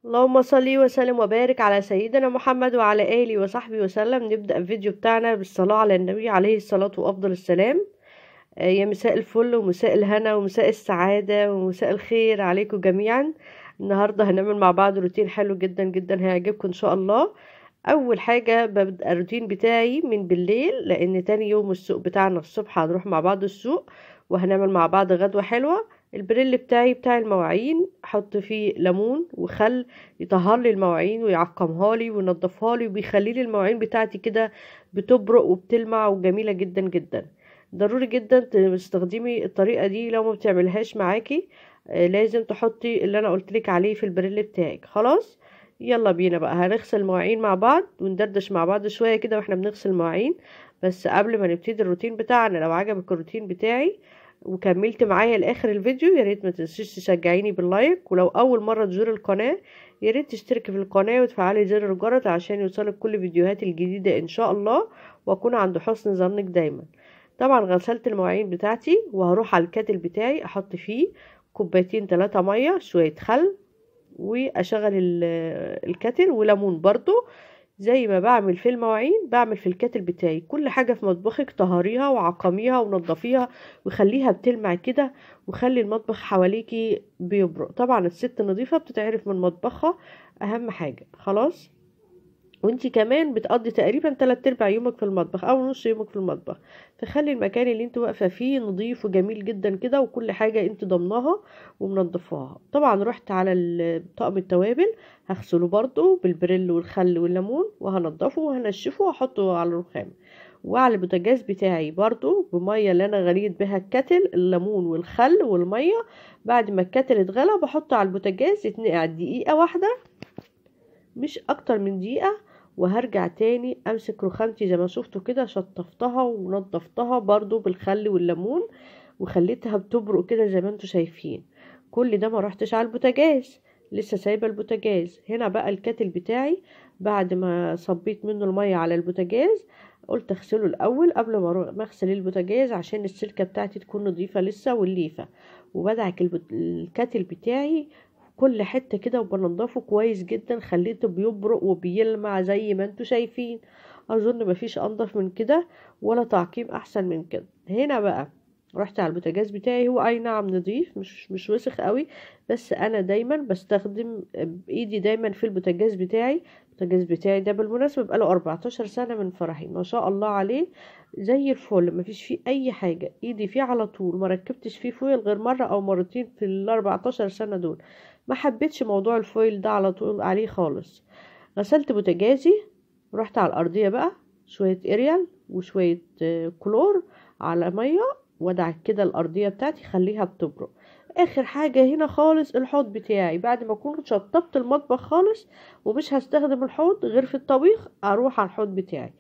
اللهم صل وسلم وبارك على سيدنا محمد وعلى آله وصحبه وسلم. نبدأ الفيديو بتاعنا بالصلاة على النبي عليه الصلاة وأفضل السلام. يا مساء الفل ومساء الهنا ومساء السعادة ومساء الخير عليكم جميعا. النهاردة هنعمل مع بعض روتين حلو جدا جدا هيعجبكم إن شاء الله. أول حاجة ببدأ الروتين بتاعي من بالليل، لأن تاني يوم السوق بتاعنا الصبح هنروح مع بعض السوق وهنعمل مع بعض غدوة حلوة. البريل بتاعي بتاع المواعين احط فيه ليمون وخل يطهر لي المواعين ويعقمها لي وينضفها لي وبيخلي لي المواعين بتاعتي كده بتبرق وبتلمع وجميلة جدا جدا. ضروري جدا تستخدمي الطريقة دي لو ما بتعملهاش معاكي. لازم تحطي اللي انا قلتلك عليه في البريل بتاعك. خلاص، يلا بينا بقى هنغسل المواعين مع بعض وندردش مع بعض شوية كده واحنا بنغسل المواعين. بس قبل ما نبتدي الروتين بتاعنا، لو عجبك الروتين بتاعي وكملت معايا لاخر الفيديو يا ريت ما تنسيش تشجعيني باللايك، ولو اول مره تزور القناه يا ريت تشتركي في القناه وتفعلي زر الجرس عشان يوصلك كل فيديوهات الجديده ان شاء الله، واكون عند حسن ظنك دايما. طبعا غسلت المواعين بتاعتي وهروح على الكاتل بتاعي احط فيه كوبايتين 3 ميه شويه خل، واشغل الكاتل وليمون برضو. زي ما بعمل في المواعين بعمل في الكاتل بتاعي. كل حاجة في مطبخك طهريها وعقميها ونضفيها وخليها بتلمع كده، وخلي المطبخ حواليكي بيبرق. طبعا الست النظيفة بتتعرف من مطبخها، اهم حاجة. خلاص، وانتي كمان بتقضي تقريبا 3/4 يومك في المطبخ او نص يومك في المطبخ، فخلي المكان اللي انت واقفه فيه نظيف وجميل جدا كده وكل حاجه انت ضمناها ومنضفاها. طبعا رحت على طقم التوابل هغسله برضو بالبريل والخل والليمون وهنضفه وهنشفه واحطه على الرخام. وعلى البوتاجاز بتاعي برضو بميه اللي انا غليت بها الكتل الليمون والخل والميه. بعد ما الكتل اتغلى بحطه على البوتاجاز يتنقع دقيقه واحده، مش اكتر من دقيقة. وهرجع تاني امسك رخامتي زي ما شفتوا كده، شطفتها ونضفتها برضو بالخل والليمون وخليتها بتبرق كده زي ما انتوا شايفين. كل ده ما رحتش على البوتاجاز، لسه سايبه البوتاجاز هنا. بقى الكاتل بتاعي بعد ما صبيت منه المية على البوتاجاز قلت اغسله الاول قبل ما اغسل البوتاجاز عشان السلكة بتاعتي تكون نظيفة لسه والليفة. وبدعك الكاتل بتاعي كل حتة كده وبنضفه كويس جدا، خليته بيبرق وبيلمع زي ما انتوا شايفين. اظن مفيش انضف من كده ولا تعقيم احسن من كده. هنا بقى رحت على البوتاجاز بتاعي، هو اي نعم نضيف مش وسخ قوي، بس انا دايما بستخدم بايدي دايما في البوتاجاز بتاعي. البوتاجاز بتاعي ده بالمناسبة بقاله 14 سنة من فرحي، ما شاء الله عليه، زي الفل، مفيش فيه اي حاجة، ايدي فيه على طول، ما ركبتش فيه فويل غير مرة او مرتين في ال 14 سنة دول. ما حبيتش موضوع الفويل ده على طول عليه خالص. غسلت بوتاجازي ورحت على الارضيه بقى شويه اريال وشويه كلور على ميه، وادعك كده الارضيه بتاعتي خليها بتبرق. اخر حاجه هنا خالص الحوض بتاعي، بعد ما اكون شطبت المطبخ خالص ومش هستخدم الحوض غير في الطبيخ، اروح على الحوض بتاعي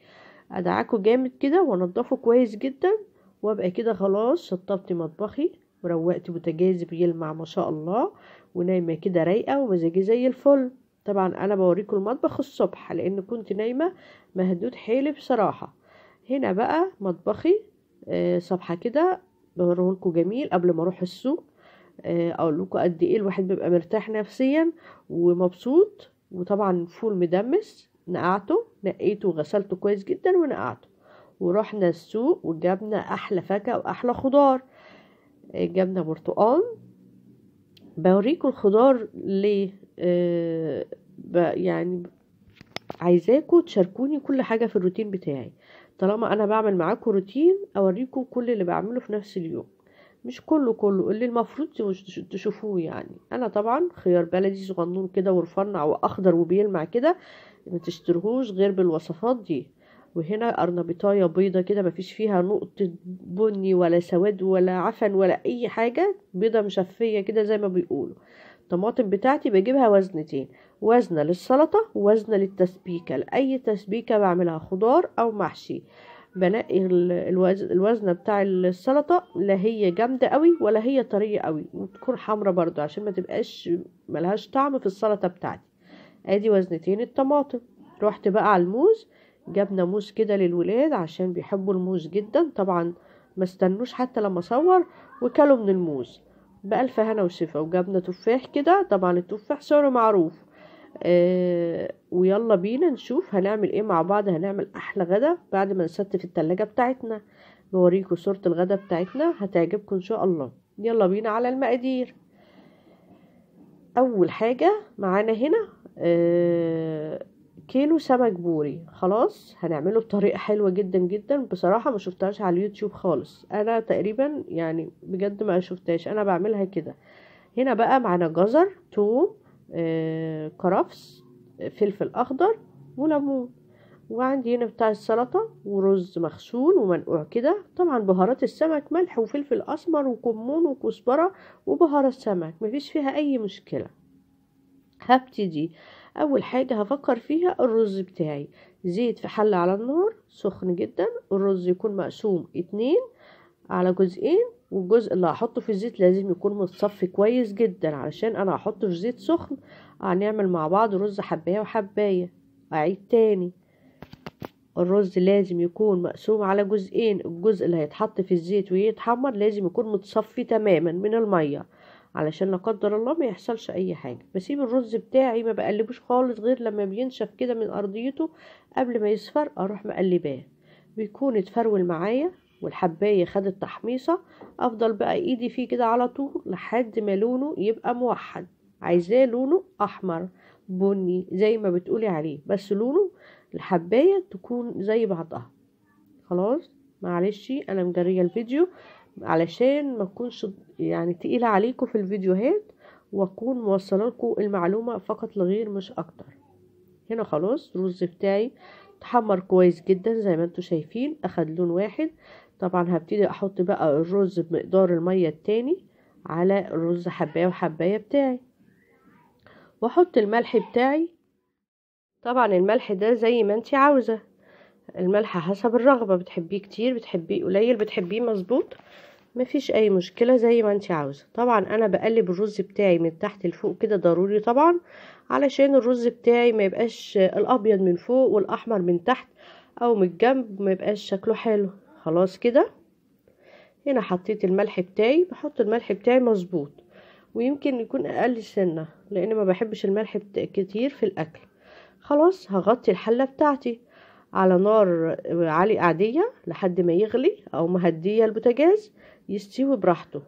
ادعكه جامد كده وانضفه كويس جدا. وابقى كده خلاص شطبت مطبخي وروقت بوتاجازي بيلمع ما شاء الله، ونايمه كده رايقه ومزاجي زي الفل. طبعا انا بوريكم المطبخ الصبح لان كنت نايمه مهدود حيلي بصراحه. هنا بقى مطبخي صبحه كده بوريهولكوا جميل قبل ما اروح السوق. اقول لكم قد ايه الواحد بيبقى مرتاح نفسيا ومبسوط. وطبعا فول مدمس نقعته، نقيته وغسلته كويس جدا ونقعته. ورحنا السوق وجبنا احلى فاكهه واحلى خضار. جبنا برتقال. بوريكم الخضار ليه؟ يعني عايزاكم تشاركوني كل حاجه في الروتين بتاعي. طالما انا بعمل معاكم روتين اوريكم كل اللي بعمله في نفس اليوم، مش كله اللي المفروض تشوفوه. يعني انا طبعا خيار بلدي صغنون كده ورفنع واخضر وبيلمع كده، ما تشترهوش غير بالوصفات دي. وهنا قرنبيطايه بيضه كده مفيش فيها نقطه بني ولا سواد ولا عفن ولا اي حاجه، بيضه مشفيه كده زي ما بيقولوا. الطماطم بتاعتي بجيبها وزنتين، وزنه للسلطه ووزنه للتسبيكه، لاي تسبيكه بعملها خضار او محشي. بنقي الوزنه بتاع السلطه، لا هي جامده قوي ولا هي طريه قوي، وتكون حمرا برضو عشان ما تبقاش ملهاش طعم في السلطه بتاعتي. ادي وزنتين الطماطم. رحت بقى على الموز، جبنا موز كده للولاد عشان بيحبوا الموز جدا طبعا، ما استنوش حتى لما اصور وكلوا من الموز بألف هنا وشفا. وجبنا تفاح كده، طبعا التفاح سعره معروف، ويلا بينا نشوف هنعمل ايه مع بعض. هنعمل احلى غدا بعد ما نستف التلاجة بتاعتنا. بوريكم صورة الغدا بتاعتنا هتعجبكم ان شاء الله. يلا بينا على المقادير. اول حاجة معانا هنا كيلو سمك بوري. خلاص هنعمله بطريقة حلوة جدا جدا. بصراحة ما شفتهاش على اليوتيوب خالص، انا تقريبا يعني بجد ما شفتهاش، انا بعملها كده. هنا بقى معانا جزر، توم، كرفس، فلفل اخضر، وليمون. وعندي هنا بتاع السلطة ورز مغسول ومنقوع كده. طبعا بهارات السمك ملح وفلفل اسمر وكمون وكزبرة وبهارات سمك، مفيش فيها اي مشكلة. هبتدي اول حاجة هفكر فيها الرز بتاعي. زيت في حلة على النار سخن جدا. الرز يكون مقسوم 2 على جزئين، والجزء اللي هحطه في الزيت لازم يكون متصفي كويس جدا، علشان انا هحطه في زيت سخن. هنعمل مع بعض رز حباية وحباية. اعيد تاني، الرز لازم يكون مقسوم على جزئين. الجزء اللي هيتحط في الزيت ويتحمر لازم يكون متصفي تماما من المية، علشان لا قدر الله ما يحصلش اي حاجة. بسيب الرز بتاعي ما بقلبوش خالص غير لما بينشف كده من ارضيته. قبل ما يصفر اروح مقلباه، بيكون اتفرول معايا والحباية خدت تحميصة. افضل بقى ايدي فيه كده على طول لحد ما لونه يبقى موحد. عايزاه لونه احمر بني زي ما بتقولي عليه، بس لونه الحباية تكون زي بعضها. خلاص معلش انا مجرية الفيديو علشان ما تكونش يعني تقيلة عليكم في الفيديوهات، واكون موصله لكم المعلومة فقط لغير مش اكتر. هنا خلاص الرز بتاعي اتحمر كويس جدا زي ما انتوا شايفين، اخد لون واحد. طبعا هبتدي احط بقى الرز بمقدار المية التاني على الرز حباية وحباية بتاعي، واحط الملح بتاعي. طبعا الملح ده زي ما انتي عاوزة، الملح حسب الرغبة، بتحبيه كتير بتحبيه قليل بتحبيه مظبوط، مفيش اي مشكلة زي ما انتي عاوزة. طبعا انا بقلب الرز بتاعي من تحت لفوق كده ضروري طبعا، علشان الرز بتاعي ما يبقاش الابيض من فوق والاحمر من تحت او من الجنب، ما يبقاش شكله حلو. خلاص كده هنا حطيت الملح بتاعي، بحط الملح بتاعي مظبوط، ويمكن يكون اقل سنة لان ما بحبش الملح كتير في الاكل. خلاص هغطي الحلة بتاعتي على نار عالية عادية لحد ما يغلي، او مهدية البوتاجاز يستوي براحته.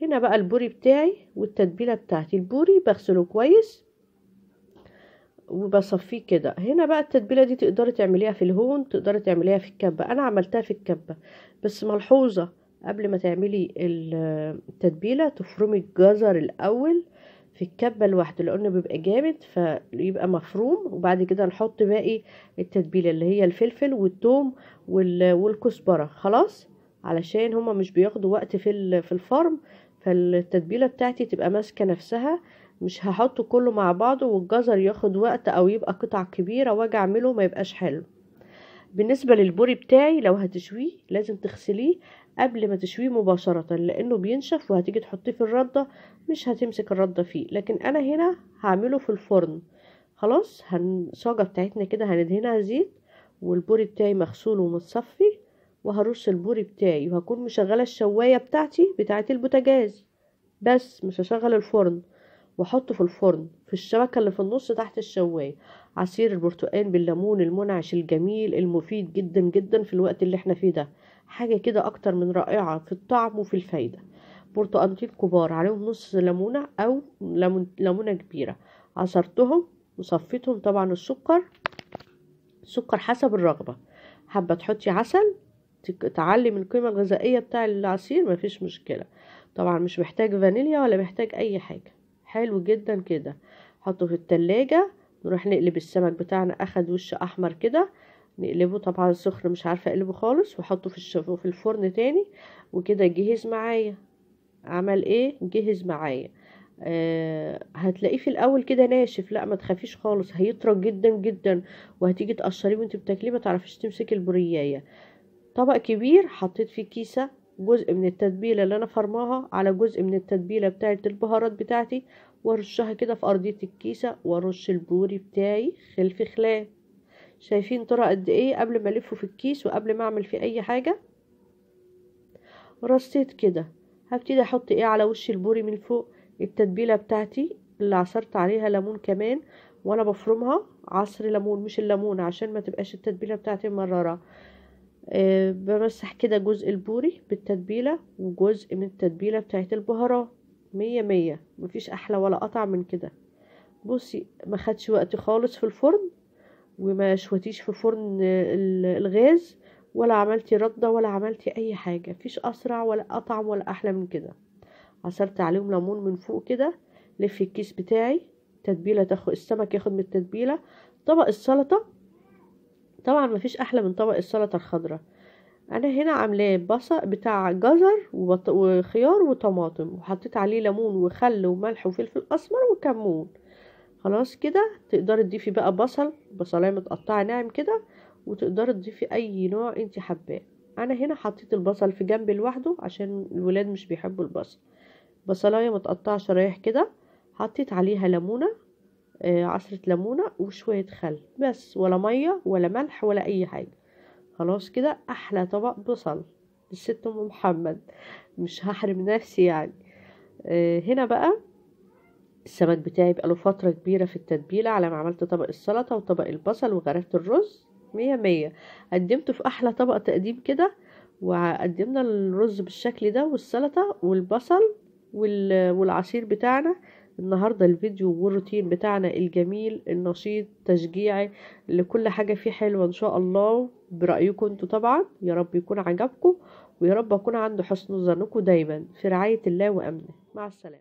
هنا بقى البوري بتاعي والتتبيلة بتاعتي. البوري بغسله كويس وبصفيه كده. هنا بقى التتبيلة دي تقدري تعمليها في الهون، تقدري تعمليها في الكبة. انا عملتها في الكبة، بس ملحوظة قبل ما تعملي التتبيلة تفرمي الجزر الاول في الكبة لوحده، لانه بيبقى جامد فيبقى مفروم، وبعد كده نحط باقي التتبيلة اللي هي الفلفل والثوم والكزبرة. خلاص علشان هما مش بياخدوا وقت في الفرم، فالتتبيلة بتاعتي تبقى ماسكة نفسها. مش هحطه كله مع بعضه والجزر ياخد وقت او يبقى قطع كبيرة واجي اعمله ما يبقاش حلو. بالنسبة للبوري بتاعي لو هتشويه لازم تغسليه قبل ما تشويه مباشرة، لانه بينشف وهتيجي تحطيه في الردة مش هتمسك الردة فيه. لكن انا هنا هعمله في الفرن. خلاص الصاجة بتاعتنا كده هندهنها زيت، والبوري بتاعي مغسول ومتصفي، وهرش البوري بتاعي، وهكون مشغلة الشواية بتاعتي بتاعت البوتاجاز، بس مش هشغل الفرن. واحطه في الفرن في الشبكة اللي في النص تحت الشواية. عصير البرتقال بالليمون المنعش الجميل المفيد جدا جدا في الوقت اللي احنا فيه ده، حاجة كده اكتر من رائعة في الطعم وفي الفايدة. برتقانتين كبار عليهم نص ليمونة او ليمونة كبيرة، عصرتهم وصفيتهم. طبعا السكر حسب الرغبة، حابة تحطي عسل تعلي من القيمة الغذائية بتاع العصير مفيش مشكلة. طبعا مش محتاج فانيليا ولا محتاج اي حاجة، حلو جدا كده. حطه في التلاجة. نروح نقلب السمك بتاعنا، اخد وش احمر كده نقلبه، طبعا سخن مش عارفة اقلبه خالص، واحطه في الفرن تاني. وكده جهز معايا. عمل ايه؟ جهز معايا. هتلاقيه في الاول كده ناشف، لا ما تخافيش خالص، هيطرى جدا جدا، وهتيجي تقشريه وانت بتاكليه ما تعرفيش تمسكي البوريايه. طبق كبير حطيت فيه كيسة، جزء من التتبيلة اللي انا فرماها على جزء من التتبيلة بتاعت البهارات بتاعتي، وارشها كده في ارضية الكيسة، وارش البوري بتاعي خلف خلاف. شايفين طرى قد ايه قبل ما الفه في الكيس وقبل ما اعمل فيه اي حاجة؟ رصيت كده. هبتدي احط ايه على وش البوري من فوق؟ التتبيلة بتاعتي اللي عصرت عليها ليمون كمان، وانا بفرمها عصر ليمون مش الليمون عشان ما تبقاش التتبيله بتاعتي مرره. بمسح كده جزء البوري بالتتبيله وجزء من التتبيله بتاعت البهارات. مية مية، مفيش احلى ولا قطع من كده. بصي ما خدش وقت خالص في الفرن، وما شوتيش في فرن الغاز، ولا عملتي ردة ولا عملتي اي حاجة. مفيش اسرع ولا اطعم ولا احلى من كده. عصرت عليهم ليمون من فوق كده. لفي الكيس بتاعي تتبيله، تاخد السمك ياخد من التتبيله. طبق السلطه طبعا مفيش احلى من طبق السلطه الخضراء. انا هنا عاملاه بصل بتاع جزر وخيار وطماطم، وحطيت عليه ليمون وخل وملح وفلفل اسمر وكمون. خلاص كده تقدري تضيفي بقى بصلايه متقطعه ناعم كده، وتقدري تضيفي اي نوع انت حباه. انا هنا حطيت البصل في جنب لوحده عشان الولاد مش بيحبوا البصل. بصلايه متقطعه شرايح كده، حطيت عليها ليمونه، عصره ليمونه وشويه خل بس، ولا ميه ولا ملح ولا اي حاجه. خلاص كده احلى طبق بصل للست ام محمد، مش هحرم نفسي يعني. هنا بقى السمك بتاعي بقاله فتره كبيره في التتبيله على ما عملت طبق السلطه وطبق البصل وغرفت الرز. مية مية. قدمته في احلى طبق تقديم كده، وقدمنا الرز بالشكل ده والسلطه والبصل والعصير بتاعنا. النهارده الفيديو والروتين بتاعنا الجميل النشيط تشجيعي لكل حاجه فيه حلوه ان شاء الله برايكم انتوا طبعا. يا رب يكون عجبكم، ويا رب اكون عند حسن ظنكم دايما في رعايه الله وامنه. مع السلامه.